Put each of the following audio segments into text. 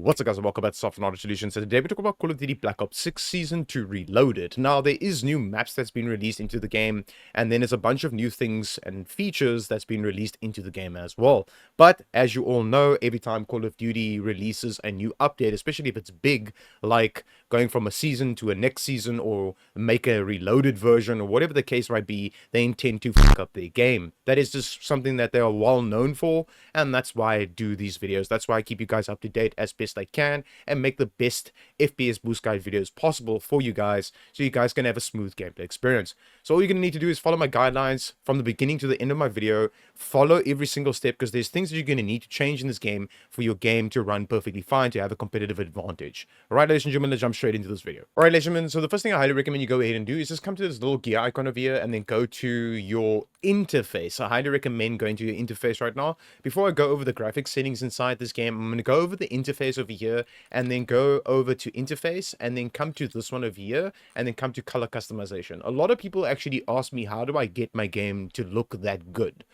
What's up guys and welcome back to Soft Knowledge Solutions. So today we talk about Call of Duty Black Ops 6 Season 2 Reloaded. Now there is new maps that's been released into the game, and then there's a bunch of new things and features that's been released into the game as well. But as you all know, every time Call of Duty releases a new update, especially if it's big, like going from a season to a next season or make a reloaded version or whatever the case might be, they intend to fuck up their game. That is just something that they are well known for, and that's why I do these videos. That's why I keep you guys up to date as best I can and make the best FPS boost guide videos possible for you guys, so you guys can have a smooth gameplay experience. So all you're going to need to do is follow my guidelines from the beginning to the end of my video. Follow every single step, because there's things that you're going to need to change in this game for your game to run perfectly fine, to have a competitive advantage. Alright, ladies and gentlemen, let's jump straight into this video. Alright, ladies and gentlemen, so the first thing I highly recommend you go ahead and do is just come to this little gear icon over here and then go to your interface. I highly recommend going to your interface right now. Before I go over the graphics settings inside this game, I'm going to go over the interface over here and then go over to interface and then come to this one over here and then come to color customization. A lot of people actually ask me, how do I get my game to look that good?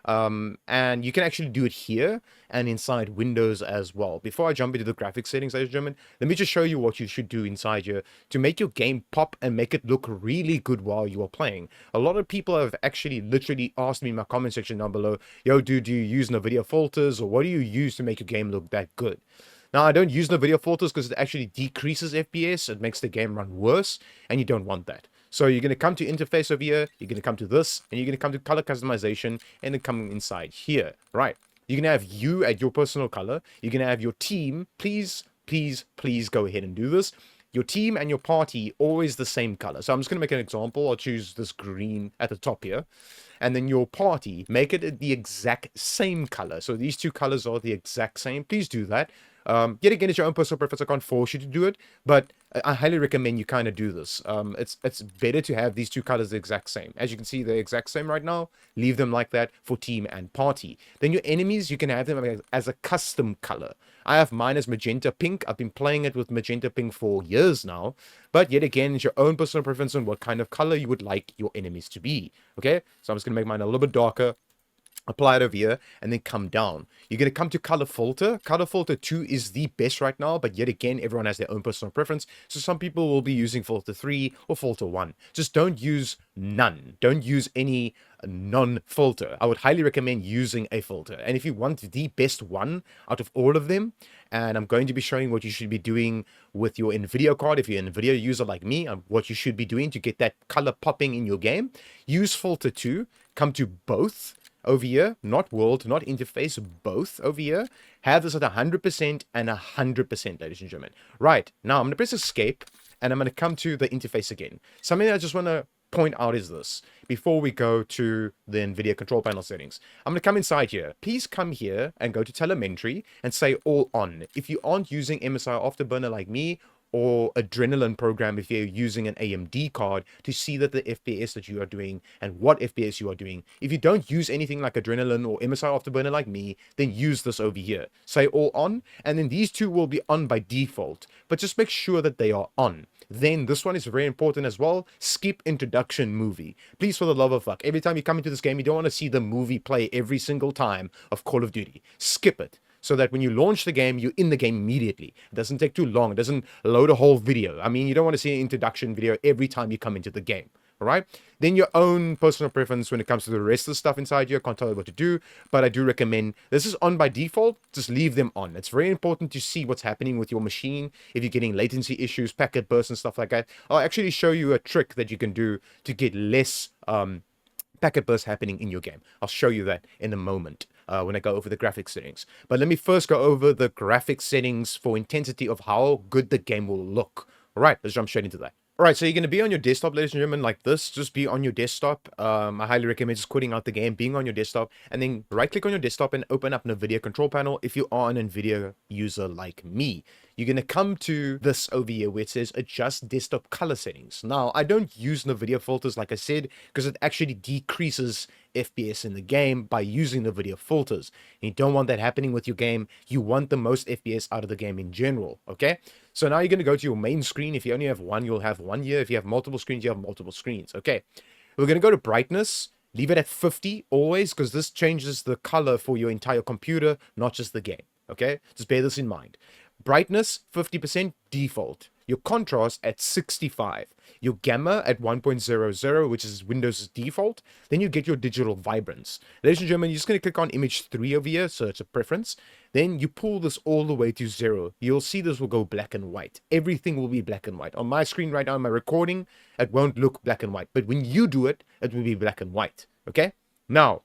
And you can actually do it here and inside Windows as well. Before I jump into the graphics settings, ladies and gentlemen, let me just show you what you should do inside here to make your game pop and make it look really good while you are playing. A lot of people have actually literally asked me in my comment section down below, yo dude, do you use Nvidia filters, or what do you use to make your game look that good? Now, I don't use Nvidia filters because it actually decreases FPS. It makes the game run worse, and you don't want that. So you're going to come to interface over here, you're going to come to this, and you're going to come to color customization, and then come inside here, right? You're going to have you at your personal color. You're going to have your team. Please go ahead and do this. Your team and your party, always the same color. So I'm just going to make an example. I'll choose this green at the top here. And then your party, make it the exact same color. So these two colors are the exact same. Please do that. Yet again, it's your own personal preference. I can't force you to do it, but I highly recommend you kind of do this. It's better to have these two colors the exact same. As you can see, they're exact same right now. Leave them like that for team and party. Then your enemies, you can have them as a custom color. I have mine as magenta pink. I've been playing it with magenta pink for years now. But yet again, it's your own personal preference on what kind of color you would like your enemies to be. Okay, so I'm just going to make mine a little bit darker. Apply it over here and then come down. You're going to come to color filter. Color filter 2 is the best right now, but yet again, everyone has their own personal preference. So some people will be using filter 3 or filter 1. Just don't use none. Don't use any non-filter. I would highly recommend using a filter. And if you want the best one out of all of them, and I'm going to be showing what you should be doing with your Nvidia card, if you're an Nvidia user like me, what you should be doing to get that color popping in your game, use filter 2, come to both. Over here, not world, not interface, both over here. Have this at 100% and 100%, ladies and gentlemen. Right, now I'm going to press escape, and I'm going to come to the interface again. Something I just want to point out is this. Before we go to the Nvidia control panel settings, I'm going to come inside here. Please come here and go to telemetry and say all on. If you aren't using MSI Afterburner like me, or Adrenaline program if you're using an AMD card, to see that the FPS that you are doing and what FPS you are doing. If you don't use anything like Adrenaline or MSI Afterburner like me, then use this over here. Say all on, and then these two will be on by default, but just make sure that they are on. Then this one is very important as well. Skip introduction movie. Please, for the love of fuck, every time you come into this game, you don't want to see the movie play every single time of Call of Duty. Skip it, so that when you launch the game, you're in the game immediately. It doesn't take too long. It doesn't load a whole video. I mean, you don't want to see an introduction video every time you come into the game. All right? Then your own personal preference when it comes to the rest of the stuff inside here. I can't tell you what to do, but I do recommend, this is on by default. Just leave them on. It's very important to see what's happening with your machine. If you're getting latency issues, packet bursts and stuff like that, I'll actually show you a trick that you can do to get less packet bursts happening in your game. I'll show you that in a moment. When I go over the graphics settings. But let me first go over the graphics settings for intensity of how good the game will look. All right, let's jump straight into that. All right, so you're going to be on your desktop, ladies and gentlemen, like this. Just be on your desktop. I highly recommend just quitting out the game, being on your desktop, and then right-click on your desktop and open up Nvidia control panel if you are an Nvidia user like me. You're going to come to this over here where it says adjust desktop color settings. Now, I don't use Nvidia filters, like I said, because it actually decreases FPS in the game by using Nvidia filters. And you don't want that happening with your game. You want the most FPS out of the game in general, okay? So now you're going to go to your main screen. If you only have one, you'll have one here. If you have multiple screens, you have multiple screens, okay? We're going to go to brightness. Leave it at 50 always, because this changes the color for your entire computer, not just the game, okay? Just bear this in mind. Brightness, 50% default. Your contrast at 65. Your gamma at 1.00, which is Windows' default. Then you get your digital vibrance. Ladies and gentlemen, you're just going to click on image 3 over here, so it's a preference. Then you pull this all the way to 0. You'll see this will go black and white. Everything will be black and white. On my screen right now, my recording, it won't look black and white. But when you do it, it will be black and white. Okay? Now,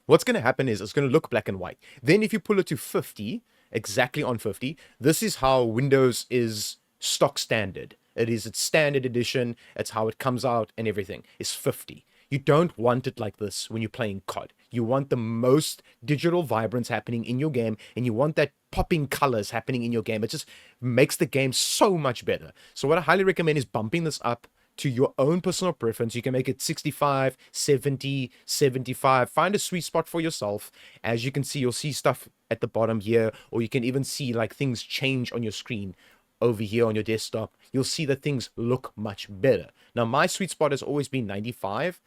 what's going to happen is it's going to look black and white. Then if you pull it to 50, exactly on 50, this is how Windows is stock standard. It is its standard edition. It's how it comes out and everything. It's 50. You don't want it like this when you're playing COD. You want the most digital vibrance happening in your game, and you want that popping colors happening in your game. It just makes the game so much better. So what I highly recommend is bumping this up to your own personal preference. You can make it 65, 70, 75. Find a sweet spot for yourself. As you can see, you'll see stuff at the bottom here, or you can even see like things change on your screen over here on your desktop. You'll see that things look much better. Now, my sweet spot has always been 95,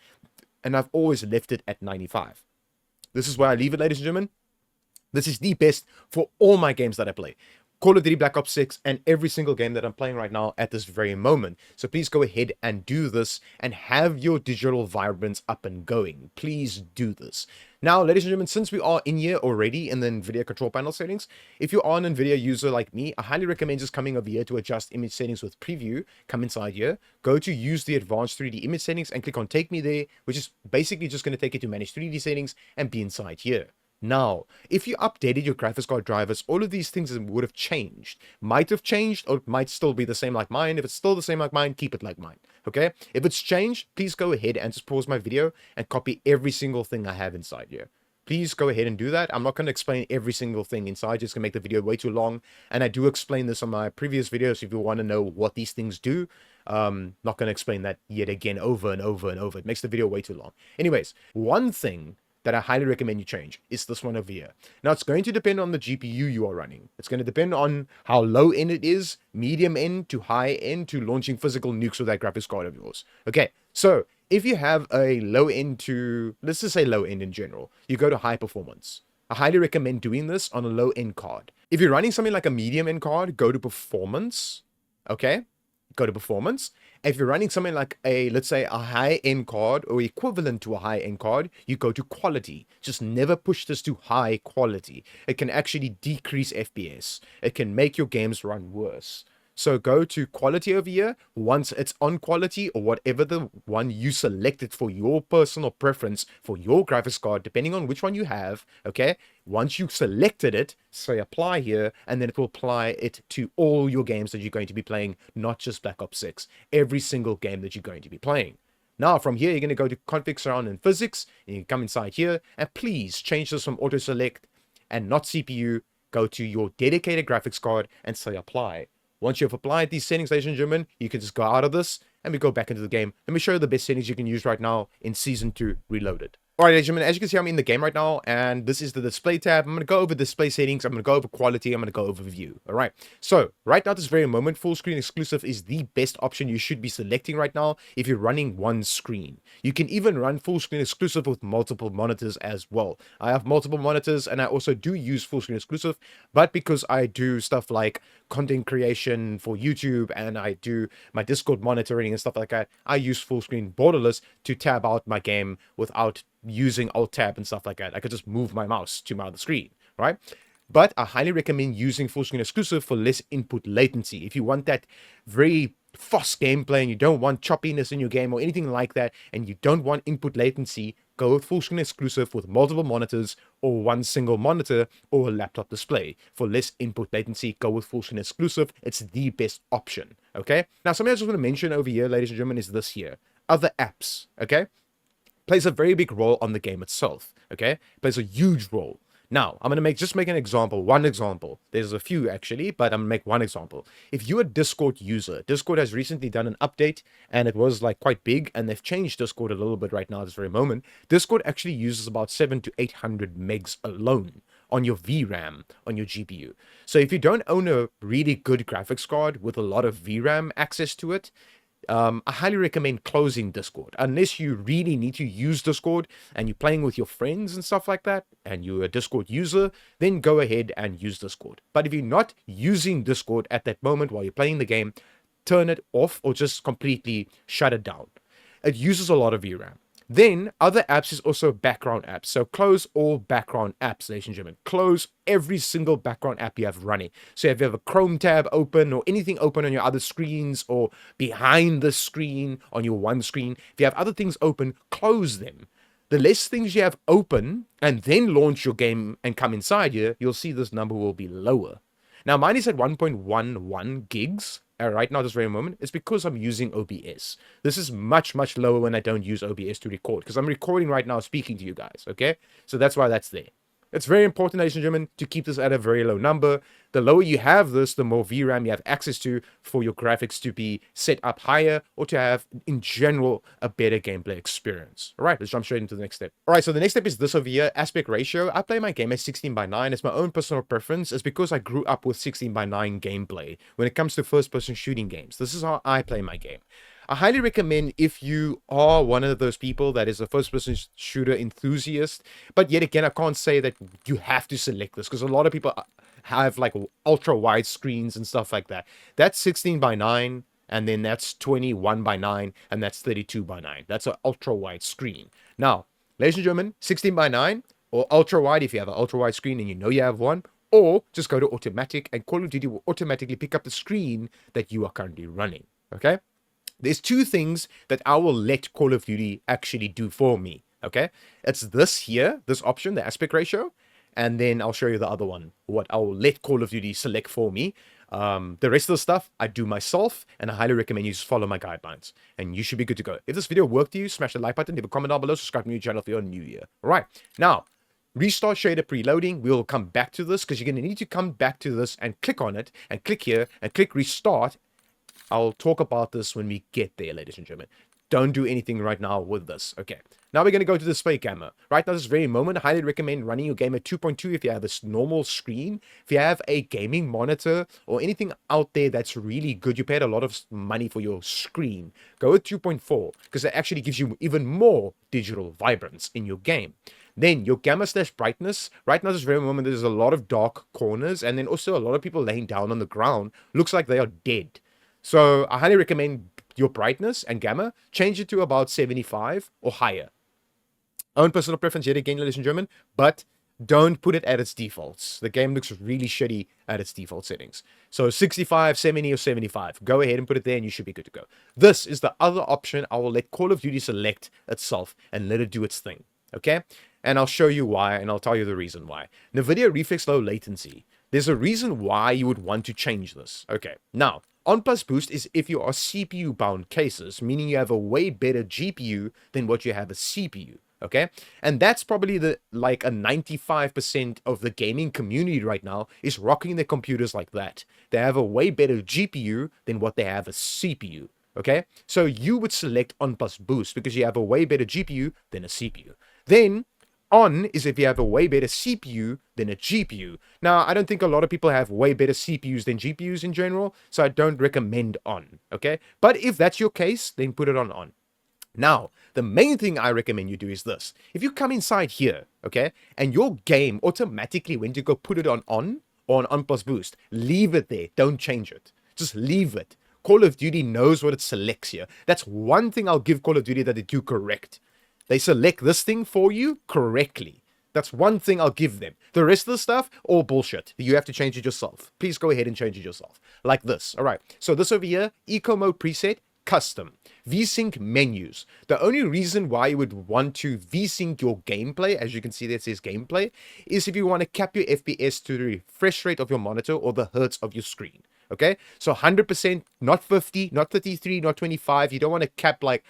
and I've always left it at 95. This is where I leave it, ladies and gentlemen. This is the best for all my games that I play. Call of Duty Black Ops 6 and every single game that I'm playing right now at this very moment. So please go ahead and do this and have your digital vibrance up and going. Please do this. Now, ladies and gentlemen, since we are in here already in the Nvidia control panel settings, if you are an Nvidia user like me, I highly recommend just coming over here to adjust image settings with preview. Come inside here, go to use the advanced 3D image settings and click on take me there, which is basically just going to take you to manage 3D settings and be inside here. Now, if you updated your graphics card drivers, all of these things would have changed. Might have changed, or it might still be the same like mine. If it's still the same like mine, keep it like mine, okay? If it's changed, please go ahead and just pause my video and copy every single thing I have inside here. Please go ahead and do that. I'm not going to explain every single thing inside. It's going to make the video way too long. And I do explain this on my previous videos if you want to know what these things do. Not going to explain that yet again over and over and over. It makes the video way too long. Anyways, one thing that I highly recommend you change is this one over here. Now, it's going to depend on the GPU you are running. It's going to depend on how low end it is, medium end to high end to launching physical nukes with that graphics card of yours. Okay, so if you have a low end to, let's just say low end in general, you go to high performance. I highly recommend doing this on a low end card. If you're running something like a medium end card, go to performance. Okay, go to performance. If you're running something like a, let's say, a high-end card or equivalent to a high-end card, you go to quality. Just never push this to high quality. It can actually decrease FPS. It can make your games run worse. So go to quality over here. Once it's on quality or whatever the one you selected for your personal preference for your graphics card, depending on which one you have, okay? Once you've selected it, say apply here, and then it will apply it to all your games that you're going to be playing, not just Black Ops 6. Every single game that you're going to be playing. Now, from here, you're going to go to config, surround, and physics, and you can come inside here, and please change this from auto select and not CPU. Go to your dedicated graphics card and say apply. Once you've applied these settings, ladies and gentlemen, you can just go out of this and we go back into the game. Let me show you the best settings you can use right now in Season 2 Reloaded. Alright, ladies and gentlemen, as you can see, I'm in the game right now, and this is the display tab. I'm going to go over display settings, I'm going to go over quality, I'm going to go over view. Alright, so right now, this very moment, full screen exclusive is the best option you should be selecting right now if you're running one screen. You can even run full screen exclusive with multiple monitors as well. I have multiple monitors, and I also do use full screen exclusive, but because I do stuff like content creation for YouTube, and I do my Discord monitoring and stuff like that, I use full screen borderless to tab out my game without using alt tab and stuff like that. I could just move my mouse to my other screen, right? But I highly recommend using full screen exclusive for less input latency. If you want that very fast gameplay and you don't want choppiness in your game or anything like that, and you don't want input latency, go with full screen exclusive with multiple monitors or one single monitor or a laptop display. For less input latency, go with full screen exclusive. It's the best option, okay? Now, something I just want to mention over here, ladies and gentlemen, is this here. Other apps, okay? Plays a very big role on the game itself, okay? Plays a huge role. Now, I'm going to just make an example, one example. There's a few actually, but I'm going to make one example. If you're a Discord user, Discord has recently done an update, and it was like quite big, and they've changed Discord a little bit right now at this very moment. Discord actually uses about 700 to 800 megs alone on your VRAM, on your GPU. So if you don't own a really good graphics card with a lot of VRAM access to it, I highly recommend closing Discord unless you really need to use Discord and you're playing with your friends and stuff like that, and you're a Discord user, then go ahead and use Discord. But if you're not using Discord at that moment while you're playing the game, turn it off or just completely shut it down. It uses a lot of VRAM. Then other apps is also background apps. So close all background apps, ladies and gentlemen. Close every single background app you have running. So if you have a Chrome tab open or anything open on your other screens or behind the screen on your one screen, if you have other things open, close them. The less things you have open and then launch your game and come inside here, you'll see this number will be lower. Now mine is at 1.11 gigs. Right now, this very moment, it's because I'm using OBS. This is much, much lower when I don't use OBS to record, because I'm recording right now speaking to you guys, okay? So that's why that's there. It's very important, ladies and gentlemen, to keep this at a very low number. The lower you have this, the more VRAM you have access to for your graphics to be set up higher or to have, in general, a better gameplay experience. All right, let's jump straight into the next step. All right, so the next step is this over here, aspect ratio. I play my game at 16:9. It's my own personal preference. It's because I grew up with 16:9 gameplay when it comes to first-person shooting games. This is how I play my game. I highly recommend if you are one of those people that is a first-person shooter enthusiast, but yet again, I can't say that you have to select this because a lot of people have like ultra-wide screens and stuff like that. That's 16:9, and then that's 21:9, and that's 32:9. That's an ultra-wide screen. Now, ladies and gentlemen, 16:9 or ultra-wide if you have an ultra-wide screen and you know you have one, or just go to automatic and Call of Duty will automatically pick up the screen that you are currently running, okay? There's two things that I will let Call of Duty actually do for me, okay? It's this here, this option, the aspect ratio, and then I'll show you the other one, what I'll let Call of Duty select for me. The rest of the stuff, I do myself, and I highly recommend you just follow my guidelines, and you should be good to go. If this video worked to you, smash the like button, leave a comment down below, subscribe to my channel if you're new here. All right, now, restart shader preloading. We'll come back to this, because you're going to need to come back to this and click on it, and click here, and click restart. I'll talk about this when we get there, ladies and gentlemen. Don't do anything right now with this. Okay. Now we're going to go to display camera. Right now, this very moment, I highly recommend running your game at 2.2 if you have a normal screen. If you have a gaming monitor or anything out there that's really good, you paid a lot of money for your screen, go with 2.4 because it actually gives you even more digital vibrance in your game. Then your gamma slash brightness. Right now, this very moment, there's a lot of dark corners, and then also a lot of people laying down on the ground. Looks like they are dead. So I highly recommend your brightness and gamma, change it to about 75 or higher. Own personal preference yet again, ladies and gentlemen, but don't put it at its defaults. The game looks really shitty at its default settings. So 65, 70, or 75. Go ahead and put it there and you should be good to go. This is the other option. I will let Call of Duty select itself and let it do its thing. Okay? And I'll show you why, and I'll tell you the reason why. Nvidia Reflex Low Latency. There's a reason why you would want to change this. Okay, now, On plus boost is if you are CPU bound cases, meaning you have a way better GPU than what you have a CPU, okay? And that's probably the like a 95% of the gaming community right now is rocking their computers like that. They have a way better GPU than what they have a CPU, okay? So you would select On plus boost because you have a way better GPU than a CPU. Then On is if you have a way better CPU than a GPU. Now, I don't think a lot of people have way better CPUs than GPUs in general, so I don't recommend On, okay? But if that's your case, then put it on. Now, the main thing I recommend you do is this. If you come inside here, okay, and your game automatically went to go put it on or on plus boost, leave it there. Don't change it. Just leave it. Call of Duty knows what it selects here. That's one thing I'll give Call of Duty that they do correct. They select this thing for you correctly. That's one thing I'll give them. The rest of the stuff, all bullshit. You have to change it yourself. Please go ahead and change it yourself. Like this. All right. So this over here, Eco Mode preset, custom. VSync menus. The only reason why you would want to VSync your gameplay, as you can see there it says gameplay, is if you want to cap your FPS to the refresh rate of your monitor or the hertz of your screen. Okay? So 100%, not 50, not 33, not 25. You don't want to cap like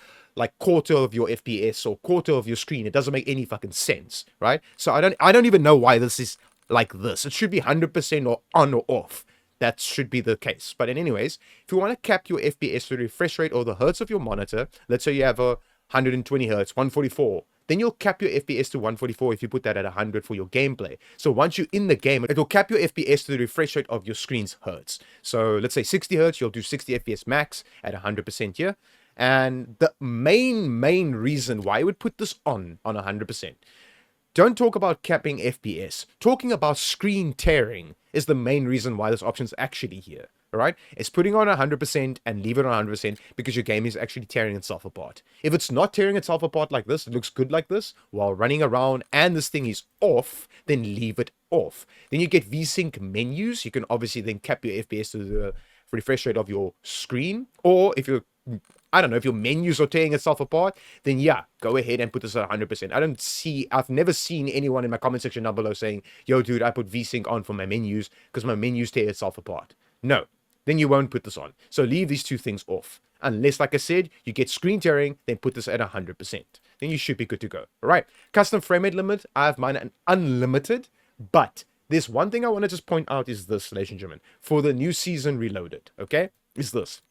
quarter of your FPS or quarter of your screen. It doesn't make any fucking sense, right? So I don't even know why this is like this. It should be 100% or on or off. That should be the case. But anyways, if you want to cap your FPS to the refresh rate or the hertz of your monitor, let's say you have a 120 hertz, 144, then you'll cap your FPS to 144 if you put that at 100 for your gameplay. So once you're in the game, it will cap your FPS to the refresh rate of your screen's hertz. So let's say 60 hertz, you'll do 60 FPS max at 100% here. And the main reason why I would put this on 100%. Don't talk about capping FPS. Talking about screen tearing is the main reason why this option is actually here. All right? It's putting on 100% and leave it on 100% because your game is actually tearing itself apart. If it's not tearing itself apart like this, it looks good like this, while running around and this thing is off, then leave it off. Then you get VSync menus. You can obviously then cap your FPS to the refresh rate of your screen. Or if you're I don't know, if your menus are tearing itself apart, then yeah, go ahead and put this at 100%. I've never seen anyone in my comment section down below saying, yo, dude, I put VSync on for my menus because my menus tear itself apart. No, then you won't put this on. So leave these two things off. Unless, like I said, you get screen tearing, then put this at 100%. Then you should be good to go. All right, custom frame rate limit, I have mine at unlimited, but there's one thing I want to just point out is this, ladies and gentlemen, for the new season reloaded, okay, is this.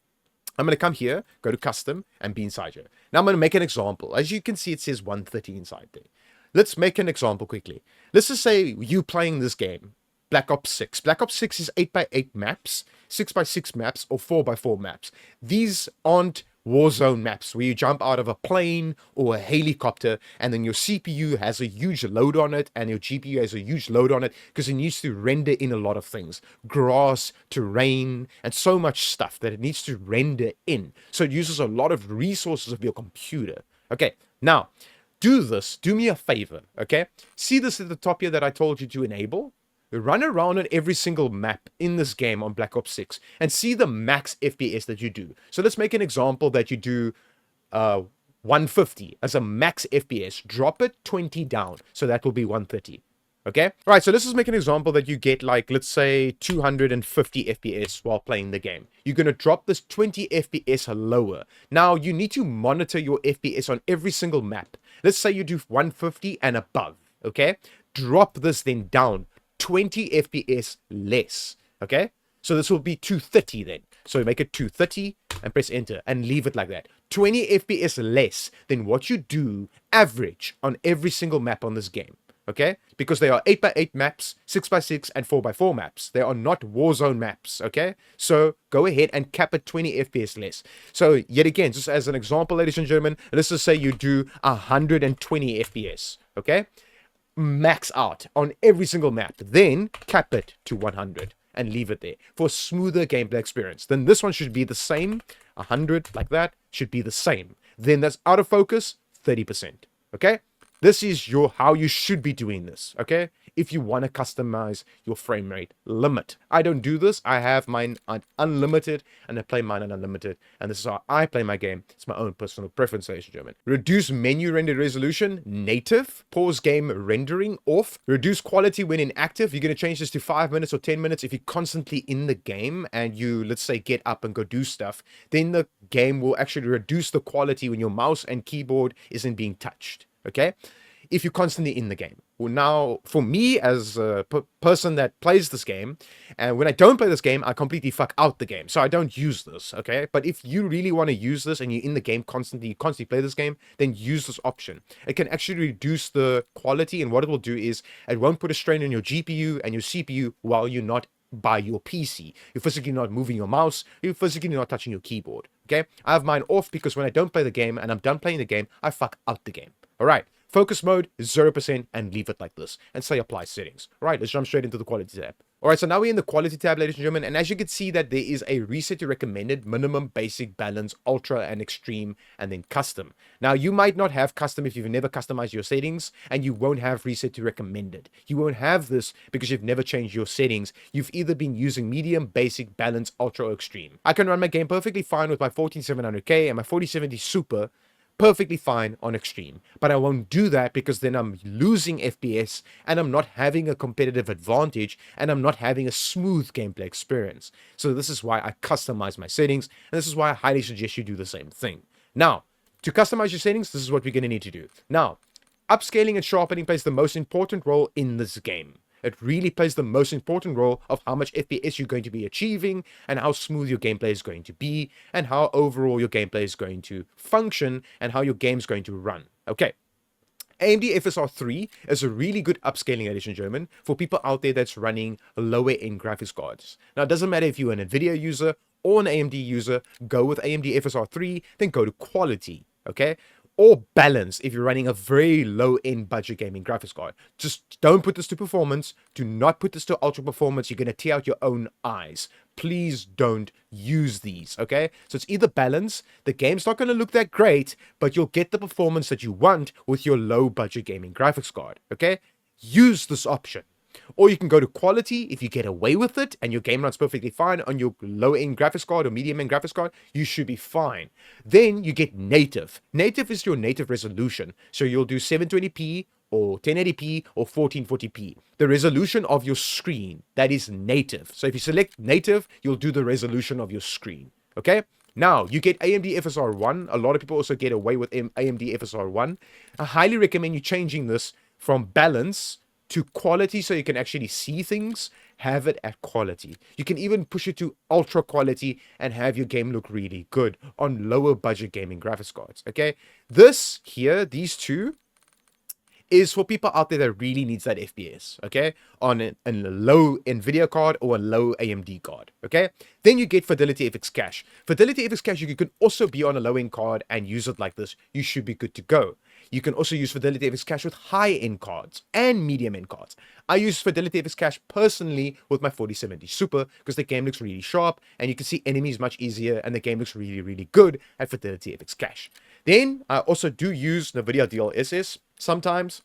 I'm going to come here, go to custom, and be inside here. Now I'm going to make an example. As you can see, it says 130 inside there. Let's make an example quickly. Let's just say you playing this game, Black Ops 6. Black Ops 6 is 8x8 maps, 6x6 maps, or 4x4 maps. These aren't Warzone maps where you jump out of a plane or a helicopter and then your CPU has a huge load on it and your GPU has a huge load on it because it needs to render in a lot of things. Grass, terrain, and so much stuff that it needs to render in. So it uses a lot of resources of your computer. Okay, now, do me a favor, okay? See this at the top here that I told you to enable? Run around on every single map in this game on Black Ops 6 and see the max FPS that you do. So let's make an example that you do 150 as a max FPS. Drop it 20 down. So that will be 130. Okay? All right, so let's just make an example that you get like, let's say 250 FPS while playing the game. You're going to drop this 20 FPS lower. Now, you need to monitor your FPS on every single map. Let's say you do 150 and above. Okay? Drop this then down 20 FPS less, okay? So this will be 230 then. So make it 230 and press enter and leave it like that. 20 FPS less than what you do average on every single map on this game, okay? Because they are 8x8 maps, 6x6, and 4x4 maps. They are not Warzone maps, okay? So go ahead and cap it 20 FPS less. So yet again, just as an example, ladies and gentlemen, let's just say you do 120 FPS, okay? Max out on every single map, then cap it to 100 and leave it there for a smoother gameplay experience. Then this one should be the same, 100 like that should be the same. Then that's out of focus, 30%. Okay, this is how you should be doing this. Okay, if you want to customize your frame rate limit. I don't do this. I have mine on unlimited and I play mine on unlimited, and this is how I play my game. It's my own personal preference, ladies and gentlemen. Reduce menu render resolution, native. Pause game rendering, off. Reduce quality when inactive. You're going to change this to 5 minutes or 10 minutes if you're constantly in the game and you, let's say, get up and go do stuff. Then the game will actually reduce the quality when your mouse and keyboard isn't being touched. Okay? If you're constantly in the game. Well, now, for me, as a person that plays this game, and when I don't play this game, I completely fuck out the game. So I don't use this, okay? But if you really want to use this and you're in the game constantly, you constantly play this game, then use this option. It can actually reduce the quality, and what it will do is it won't put a strain on your GPU and your CPU while you're not by your PC. You're physically not moving your mouse, you're physically not touching your keyboard, okay? I have mine off because when I don't play the game and I'm done playing the game, I fuck out the game, all right? Focus mode, 0%, and leave it like this. And say apply settings. All right, let's jump straight into the quality tab. All right, so now we're in the quality tab, ladies and gentlemen. And as you can see that there is a reset to recommended, minimum, basic, balance, ultra, and extreme, and then custom. Now, you might not have custom if you've never customized your settings, and you won't have reset to recommended. You won't have this because you've never changed your settings. You've either been using medium, basic, balance, ultra, or extreme. I can run my game perfectly fine with my 14700K and my 4070 Super, perfectly fine on extreme, but I won't do that because then I'm losing FPS and I'm not having a competitive advantage and I'm not having a smooth gameplay experience. So this is why I customize my settings, and this is why I highly suggest you do the same thing. Now, to customize your settings, this is what we're going to need to do. Now, upscaling and sharpening plays the most important role in this game. It really plays the most important role of how much FPS you're going to be achieving and how smooth your gameplay is going to be and how overall your gameplay is going to function and how your game's going to run. Okay. AMD FSR 3 is a really good upscaling, ladies and gentlemen, for people out there that's running lower end graphics cards. Now, it doesn't matter if you're an Nvidia user or an AMD user, go with AMD FSR 3, then go to quality, okay? Or balance if you're running a very low end budget gaming graphics card. Just don't put this to performance. Do not put this to ultra performance. You're going to tear out your own eyes. Please don't use these, okay? So it's either balance. The game's not going to look that great, but you'll get the performance that you want with your low budget gaming graphics card, okay? Use this option. Or you can go to quality if you get away with it and your game runs perfectly fine on your low-end graphics card or medium-end graphics card, you should be fine. Then you get native. Native is your native resolution. So you'll do 720p or 1080p or 1440p. The resolution of your screen, that is native. So if you select native, you'll do the resolution of your screen. Okay? Now, you get AMD FSR 1. A lot of people also get away with AMD FSR 1. I highly recommend you changing this from balance to quality so you can actually see things. Have it at quality. You can even push it to ultra quality and have your game look really good on lower budget gaming graphics cards. Okay, this here, these two, is for people out there that really needs that FPS, okay, on a low Nvidia card or a low AMD card, okay? Then you get Fidelity FX Cache. Fidelity FX Cache, you can also be on a low-end card and use it like this. You should be good to go. You can also use Fidelity FX Cache with high-end cards and medium-end cards. I use Fidelity FX Cache personally with my 4070 Super because the game looks really sharp and you can see enemies much easier and the game looks really, really good at Fidelity FX Cache. Then I also do use Nvidia DLSS sometimes,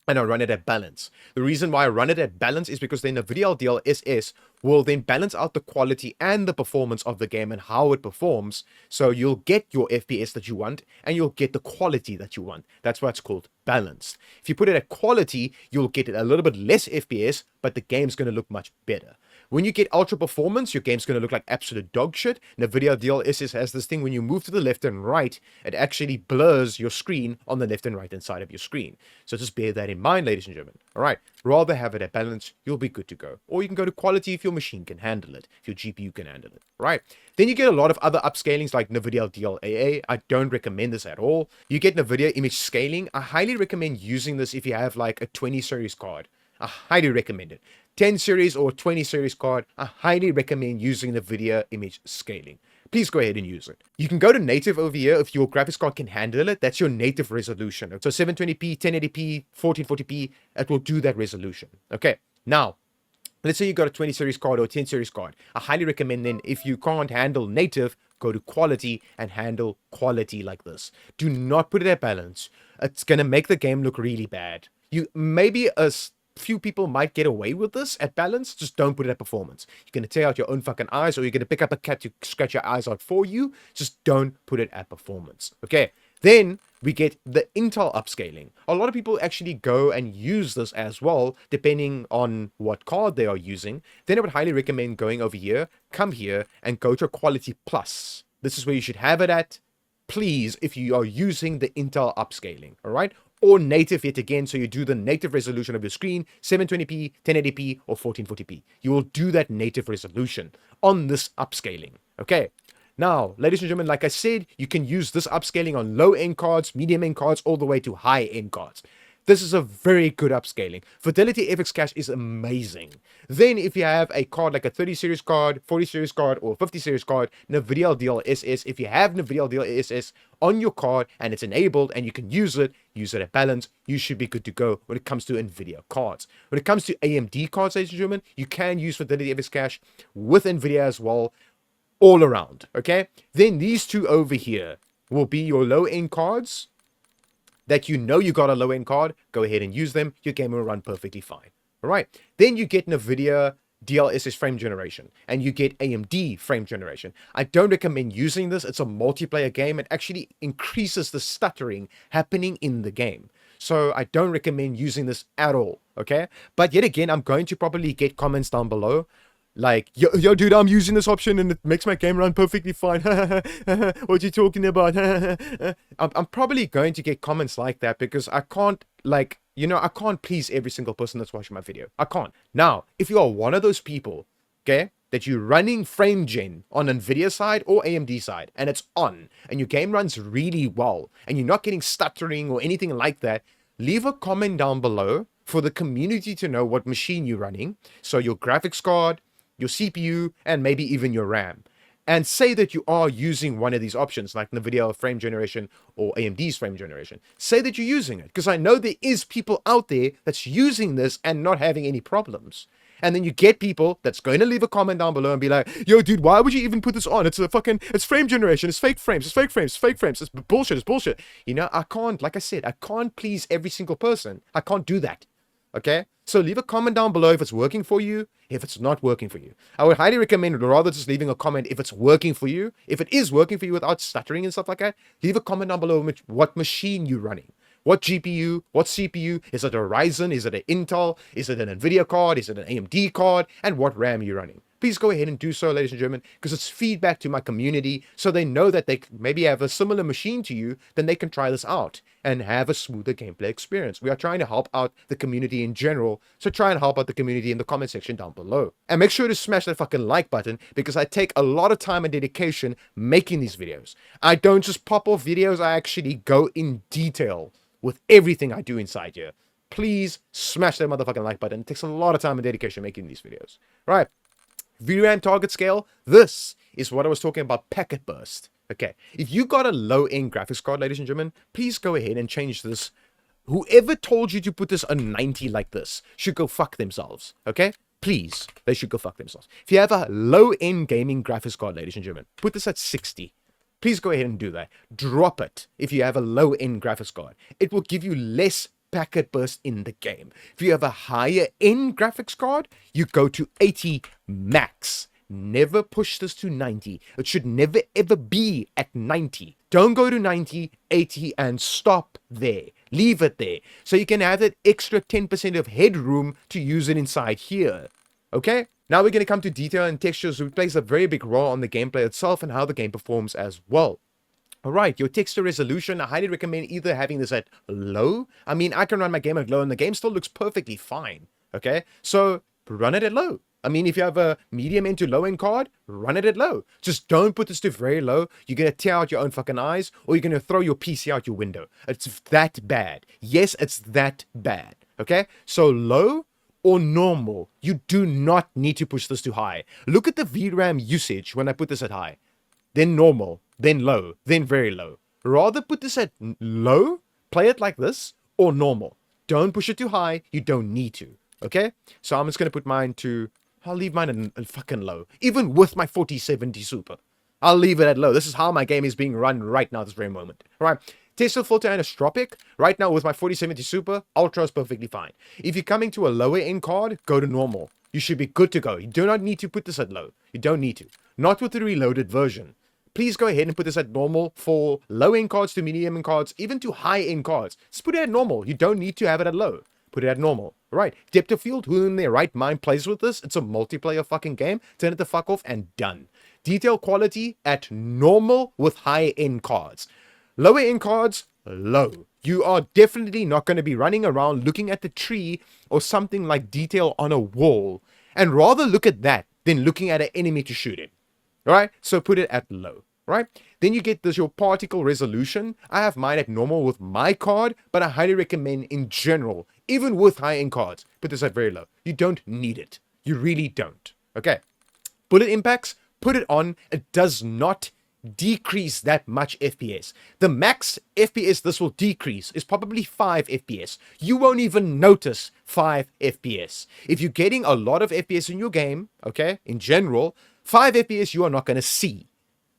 and I run it at balance. The reason why I run it at balance is because then Nvidia DLSS will then balance out the quality and the performance of the game and how it performs. So you'll get your FPS that you want and you'll get the quality that you want. That's why it's called balanced. If you put it at quality, you'll get a little bit less FPS, but the game's going to look much better. When you get ultra performance, your game's going to look like absolute dog shit. Nvidia DLSS has this thing when you move to the left and right, it actually blurs your screen on the left and right hand side of your screen. So just bear that in mind, ladies and gentlemen. All right, rather have it at balance, you'll be good to go. Or you can go to quality if your machine can handle it, if your GPU can handle it. All right, then you get a lot of other upscalings like Nvidia DLAA. I don't recommend this at all. You get Nvidia image scaling. I highly recommend using this if you have like a 20 series card. I highly recommend it. 10 series or 20 series card, I highly recommend using the NVIDIA image scaling. Please go ahead and use it. You can go to native over here if your graphics card can handle it. That's your native resolution. So 720p, 1080p, 1440p, it will do that resolution. Okay, now, let's say you got a 20 series card or a 10 series card. I highly recommend then if you can't handle native, go to quality and handle quality like this. Do not put it at balance. It's going to make the game look really bad. You maybe few people might get away with this at balance. Just don't put it at performance. You're going to tear out your own fucking eyes, or you're going to pick up a cat to scratch your eyes out for you. Just don't put it at performance. Okay, then we get the Intel upscaling. A lot of people actually go and use this as well, depending on what card they are using. Then I would highly recommend going over here, come here, and go to Quality Plus. This is where you should have it at, please, if you are using the Intel upscaling, all right? Or native yet again, so you do the native resolution of your screen, 720p, 1080p, or 1440p. You will do that native resolution on this upscaling, okay? Now, ladies and gentlemen, like I said, you can use this upscaling on low-end cards, medium-end cards, all the way to high-end cards. This is a very good upscaling. Fidelity FX Cache is amazing. Then if you have a card like a 30 series card, 40 series card, or 50 series card, Nvidia DLSS, if you have Nvidia DLSS on your card and it's enabled and you can use it at balance, you should be good to go when it comes to Nvidia cards. When it comes to AMD cards, ladies and gentlemen, you can use Fidelity FX Cache with Nvidia as well, all around, okay? Then these two over here will be your low-end cards that you know you got a low-end card. Go ahead and use them. Your game will run perfectly fine. All right. Then you get Nvidia DLSS frame generation, and you get AMD frame generation. I don't recommend using this. It's a multiplayer game. It actually increases the stuttering happening in the game. So I don't recommend using this at all, okay? But yet again, I'm going to probably get comments down below like, yo, dude, I'm using this option and it makes my game run perfectly fine. What you talking about? I'm probably going to get comments like that because I can't, like, you know, I can't please every single person that's watching my video. I can't. Now, if you are one of those people, okay, that you're running frame gen on Nvidia side or AMD side, and it's on, and your game runs really well, and you're not getting stuttering or anything like that, leave a comment down below for the community to know what machine you're running. So your graphics card, your CPU, and maybe even your RAM. And say that you are using one of these options, like Nvidia frame generation or AMD's frame generation. Say that you're using it, because I know there is people out there that's using this and not having any problems. And then you get people that's going to leave a comment down below and be like, yo, dude, why would you even put this on? It's frame generation. It's fake frames. It's fake frames. It's fake frames. It's bullshit. It's bullshit. You know, I can't, like I said, I can't please every single person. I can't do that. Okay? So leave a comment down below if it's working for you, if it's not working for you. I would highly recommend rather just leaving a comment if it's working for you. If it is working for you without stuttering and stuff like that, leave a comment down below what machine you're running. What GPU, what CPU, is it a Ryzen, is it an Intel, is it an Nvidia card, is it an AMD card, and what RAM you're running. Please go ahead and do so, ladies and gentlemen, because it's feedback to my community, so they know that they maybe have a similar machine to you, then they can try this out and have a smoother gameplay experience. We are trying to help out the community in general, so try and help out the community in the comment section down below. And make sure to smash that fucking like button, because I take a lot of time and dedication making these videos. I don't just pop off videos, I actually go in detail with everything I do inside here. Please smash that motherfucking like button. It takes a lot of time and dedication making these videos. Right. VRAM target scale. This is what I was talking about, packet burst. Okay. If you got a low-end graphics card, ladies and gentlemen, please go ahead and change this. Whoever told you to put this on 90 like this should go fuck themselves. Okay. Please. They should go fuck themselves. If you have a low-end gaming graphics card, ladies and gentlemen, put this at 60. Please go ahead and do that. Drop it if you have a low-end graphics card. It will give you less packet burst in the game. If you have a higher-end graphics card, you go to 80 max. Never push this to 90. It should never ever be at 90. Don't go to 90, 80, and stop there. Leave it there. So you can have that extra 10% of headroom to use it inside here. Okay? Now we're going to come to detail and textures, which plays a very big role on the gameplay itself and how the game performs as well. Alright, your texture resolution, I highly recommend either having this at low. I mean, I can run my game at low and the game still looks perfectly fine. Okay? So, run it at low. I mean, if you have a medium end to low end card, run it at low. Just don't put this to very low. You're going to tear out your own fucking eyes, or you're going to throw your PC out your window. It's that bad. Yes, it's that bad. Okay? So, low or normal, you do not need to push this to high. Look at the VRAM usage when I put this at high. Then normal, then low, then very low. Rather put this at low, play it like this, or normal. Don't push it too high, you don't need to. Okay? So I'm just going to put mine to, I'll leave mine at fucking low. Even with my 4070 Super. I'll leave it at low. This is how my game is being run right now, this very moment. Alright. Texture filter anisotropic. Right now with my 4070 Super, Ultra is perfectly fine. If you're coming to a lower end card, go to normal. You should be good to go. You do not need to put this at low. You don't need to. Not with the reloaded version. Please go ahead and put this at normal for low end cards to medium end cards, even to high end cards. Just put it at normal. You don't need to have it at low. Put it at normal. Right. Depth of field, who in their right mind plays with this? It's a multiplayer fucking game. Turn it the fuck off and done. Detail quality at normal with high end cards. Lower end cards, low. You are definitely not going to be running around looking at the tree or something like detail on a wall, and rather look at that than looking at an enemy to shoot him. Alright, so put it at low. Right? Then you get this, your particle resolution. I have mine at normal with my card, but I highly recommend in general, even with high-end cards, put this at very low. You don't need it. You really don't. Okay. Bullet impacts, put it on. It does not decrease that much FPS. The max FPS this will decrease is probably 5 FPS. You won't even notice 5 FPS. If you're getting a lot of FPS in your game, okay, in general, 5 FPS you are not going to see.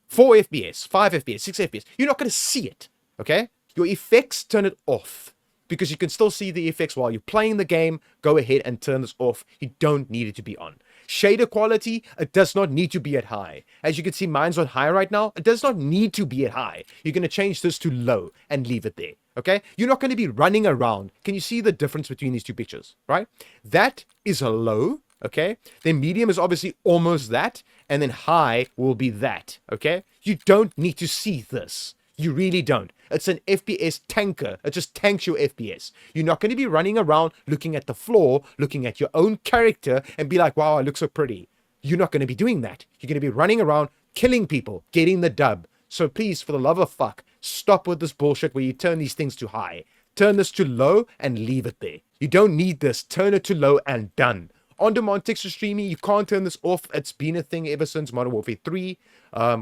4 FPS, 5 FPS, 6 FPS, you're not going to see it, okay? Your effects, turn it off, because you can still see the effects while you're playing the game. Go ahead and turn this off. You don't need it to be on. Shader quality, it does not need to be at high. As you can see, mine's on high right now. It does not need to be at high. You're going to change this to low and leave it there, okay? You're not going to be running around. Can you see the difference between these two pictures, right? That is a low, okay? Then medium is obviously almost that, and then high will be that, okay? You don't need to see this. You really don't. It's an FPS tanker. It just tanks your FPS. You're not going to be running around looking at the floor, looking at your own character, and be like, wow, I look so pretty. You're not going to be doing that. You're going to be running around, killing people, getting the dub. So please, for the love of fuck, stop with this bullshit where you turn these things to high. Turn this to low and leave it there. You don't need this. Turn it to low and done. On-demand texture streaming, you can't turn this off. It's been a thing ever since Modern Warfare 3.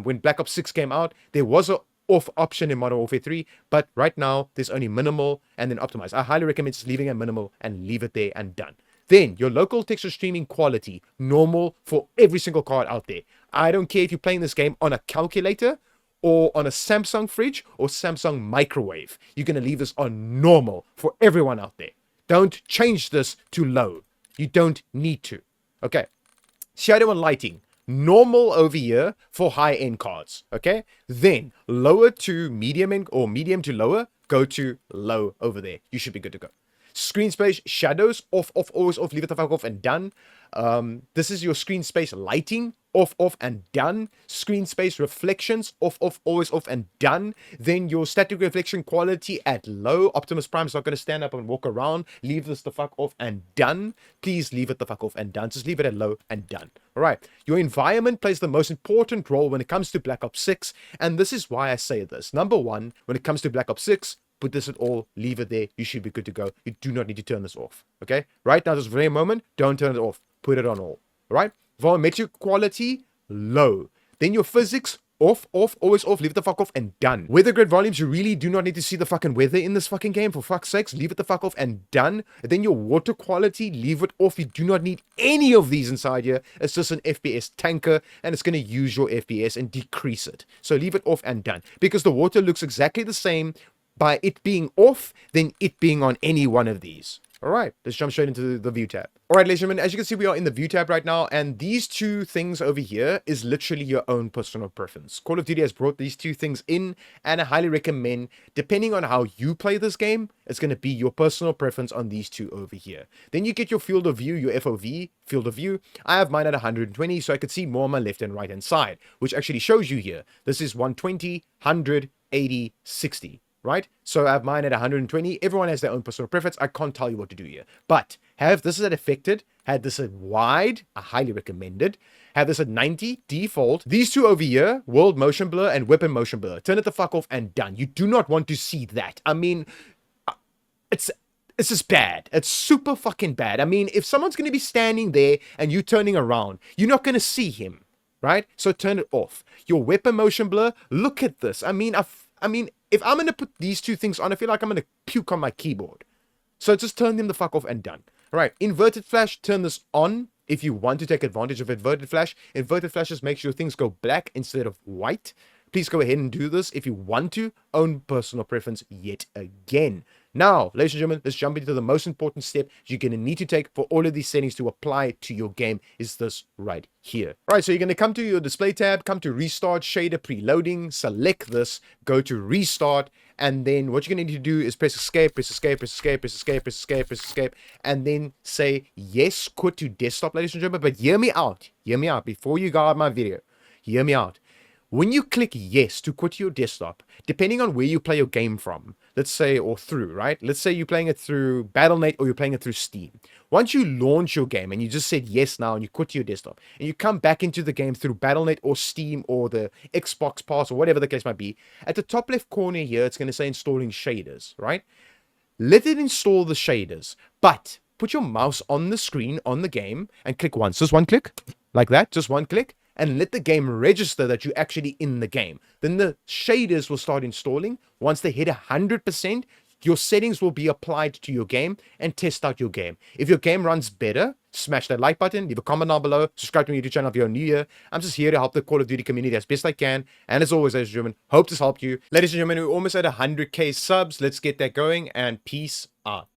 When Black Ops 6 came out, there was a off option in Modern Warfare 3, but right now there's only minimal and then optimized. I highly recommend just leaving it minimal and leave it there and done. Then your local texture streaming quality, normal for every single card out there. I don't care if you're playing this game on a calculator or on a Samsung fridge or Samsung microwave. You're going to leave this on normal for everyone out there. Don't change this to low. You don't need to. Okay. Shadow and lighting. Normal over here for high-end cards, okay? Then lower to medium end or medium to lower, go to low over there. You should be good to go. Screen space, shadows, off, always off, leave it the fuck off and done. This is your screen space lighting, off, and done. Screen space reflections, off, always off and done. Then your static reflection quality at low. Optimus Prime is not going to stand up and walk around. Leave this the fuck off and done. Please leave it the fuck off and done. Just leave it at low and done. All right. Your environment plays the most important role when it comes to Black Ops 6. And this is why I say this. Number one, when it comes to Black Ops 6, put this at all, leave it there. You should be good to go. You do not need to turn this off. Okay? Right now, this very moment, don't turn it off. Put it on all. All right? Volumetric quality, low. Then your physics, off, always off, leave it the fuck off and done. Weather grid volumes, you really do not need to see the fucking weather in this fucking game. For fuck's sakes, leave it the fuck off and done. And then your water quality, leave it off. You do not need any of these inside here. It's just an FPS tanker and it's going to use your FPS and decrease it. So leave it off and done. Because the water looks exactly the same by it being off than it being on any one of these. All right, let's jump straight into the view tab. All right, ladies and gentlemen, as you can see, we are in the view tab right now, and these two things over here is literally your own personal preference. Call of Duty has brought these two things in, and I highly recommend, depending on how you play this game, it's going to be your personal preference on these two over here. Then you get your field of view, your FOV, field of view. I have mine at 120, so I could see more on my left and right hand side, which actually shows you here. This is 120, 100, 80, 60. Right? So I have mine at 120. Everyone has their own personal preference. I can't tell you what to do here. But have this at affected, have this at wide, I highly recommend it. Have this at 90, default. These two over here, world motion blur and weapon motion blur. Turn it the fuck off and done. You do not want to see that. I mean, it's just bad. It's super fucking bad. I mean, if someone's going to be standing there and you turning around, you're not going to see him. Right? So turn it off. Your weapon motion blur, look at this. I mean, if I'm going to put these two things on, I feel like I'm going to puke on my keyboard. So just turn them the fuck off and done. All right, inverted flash, turn this on if you want to take advantage of inverted flash. Inverted flashes make sure things go black instead of white. Please go ahead and do this if you want to. Own personal preference yet again. Now, ladies and gentlemen, let's jump into the most important step you're going to need to take for all of these settings to apply to your game is this right here. All right, so you're going to come to your display tab, come to restart, shader preloading, select this, go to restart, and then what you're going to need to do is press escape, and then say yes, quit to desktop, ladies and gentlemen. But hear me out before you go out my video. Hear me out. When you click yes to quit your desktop, depending on where you play your game from, let's say, or through, right? Let's say you're playing it through Battle.net or you're playing it through Steam. Once you launch your game and you just said yes now and you quit your desktop and you come back into the game through Battle.net or Steam or the Xbox Pass or whatever the case might be, at the top left corner here, it's going to say installing shaders, right? Let it install the shaders, but put your mouse on the screen on the game and click once. Just one click, like that, just one click. And let the game register that you're actually in the game. Then the shaders will start installing. Once they hit 100%, your settings will be applied to your game and test out your game. If your game runs better, smash that like button, leave a comment down below, subscribe to my YouTube channel if you're new here. I'm just here to help the Call of Duty community as best I can. And as always, ladies and gentlemen, hope this helped you. Ladies and gentlemen, we're almost at 100k subs. Let's get that going and peace out.